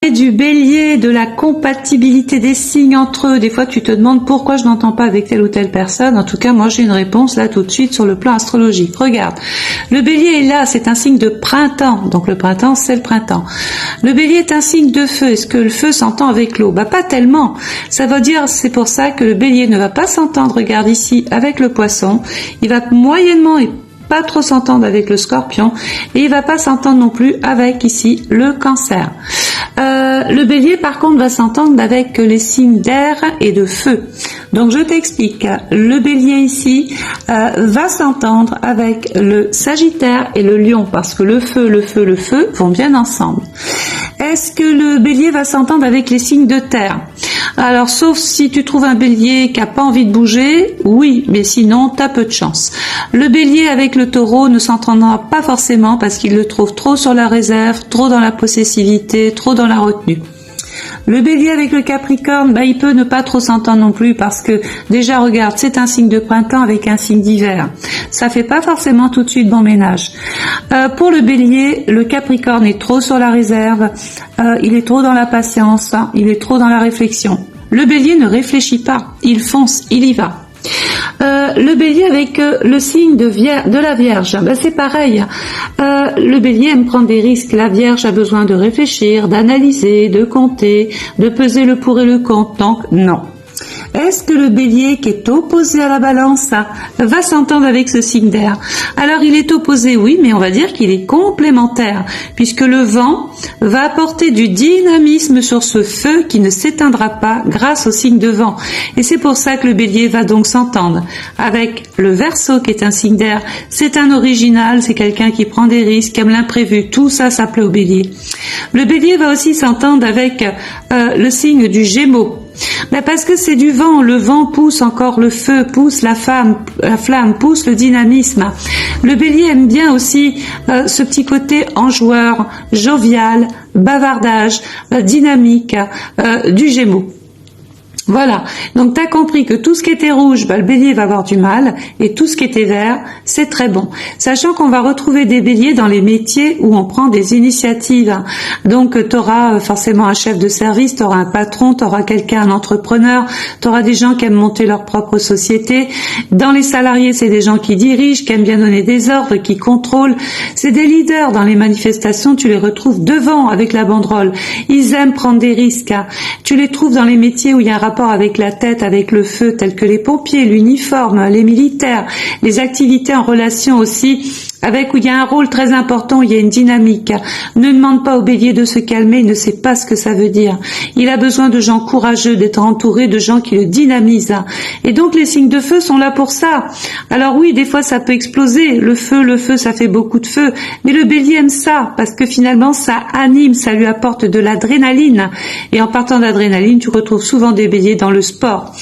parler du bélier, de la compatibilité des signes entre eux. Des fois, tu te demandes pourquoi je n'entends pas avec telle ou telle personne. En tout cas, moi, j'ai une réponse là tout de suite sur le plan astrologique. Regarde, le bélier est là, c'est un signe de printemps. Donc le printemps, c'est le printemps. Le bélier est un signe de feu. Est-ce que le feu s'entend avec l'eau? Bah, pas tellement. Ça veut dire, c'est pour ça que le bélier ne va pas s'entendre, regarde ici, avec le poisson. Il va moyennement et pas trop s'entendre avec le scorpion et il va pas s'entendre non plus avec ici le cancer. Le bélier par contre va s'entendre avec les signes d'air et de feu. Donc je t'explique, le bélier ici va s'entendre avec le sagittaire et le lion parce que le feu vont bien ensemble. Est-ce que le bélier va s'entendre avec les signes de terre? Alors, sauf si tu trouves un bélier qui n'a pas envie de bouger, oui, mais sinon, tu as peu de chance. Le bélier avec le taureau ne s'entendra pas forcément parce qu'il le trouve trop sur la réserve, trop dans la possessivité, trop dans la retenue. Le bélier avec le capricorne, il peut ne pas trop s'entendre non plus parce que déjà regarde, c'est un signe de printemps avec un signe d'hiver. Ça fait pas forcément tout de suite bon ménage. Pour le bélier, le capricorne est trop sur la réserve, il est trop dans la patience, il est trop dans la réflexion. Le bélier ne réfléchit pas, il fonce, il y va. Le bélier avec le signe de la Vierge, c'est pareil. Le bélier aime prendre des risques. La Vierge a besoin de réfléchir, d'analyser, de compter, de peser le pour et le contre. Donc non. Est-ce que le bélier qui est opposé à la balance va s'entendre avec ce signe d'air? Alors il est opposé, oui, mais on va dire qu'il est complémentaire, puisque le vent va apporter du dynamisme sur ce feu qui ne s'éteindra pas grâce au signe de vent. Et c'est pour ça que le bélier va donc s'entendre avec le Verseau qui est un signe d'air. C'est un original, c'est quelqu'un qui prend des risques, qui aime l'imprévu. Tout ça, ça plaît au bélier. Le bélier va aussi s'entendre avec le signe du Gémeaux. Parce que c'est du vent, le vent pousse encore le feu, pousse la flamme, pousse le dynamisme. Le bélier aime bien aussi ce petit côté enjoueur, jovial, bavardage, dynamique du Gémeaux. Voilà, donc tu as compris que tout ce qui était rouge, le bélier va avoir du mal, et tout ce qui était vert, c'est très bon. Sachant qu'on va retrouver des béliers dans les métiers où on prend des initiatives. Donc tu auras forcément un chef de service, tu auras un patron, tu auras quelqu'un, un entrepreneur, tu auras des gens qui aiment monter leur propre société. Dans les salariés, c'est des gens qui dirigent, qui aiment bien donner des ordres, qui contrôlent. C'est des leaders. Dans les manifestations, tu les retrouves devant avec la banderole. Ils aiment prendre des risques. Tu les trouves dans les métiers où il y a un rapport avec la tête, avec le feu, tels que les pompiers, l'uniforme, les militaires, les activités en relation aussi avec où il y a un rôle très important, il y a une dynamique. Ne demande pas au bélier de se calmer, il ne sait pas ce que ça veut dire. Il a besoin de gens courageux, d'être entouré de gens qui le dynamisent. Et donc les signes de feu sont là pour ça. Alors oui, des fois ça peut exploser. Le feu, ça fait beaucoup de feu. Mais le bélier aime ça, parce que finalement ça anime, ça lui apporte de l'adrénaline. Et en partant d'adrénaline, tu retrouves souvent des béliers dans le sport.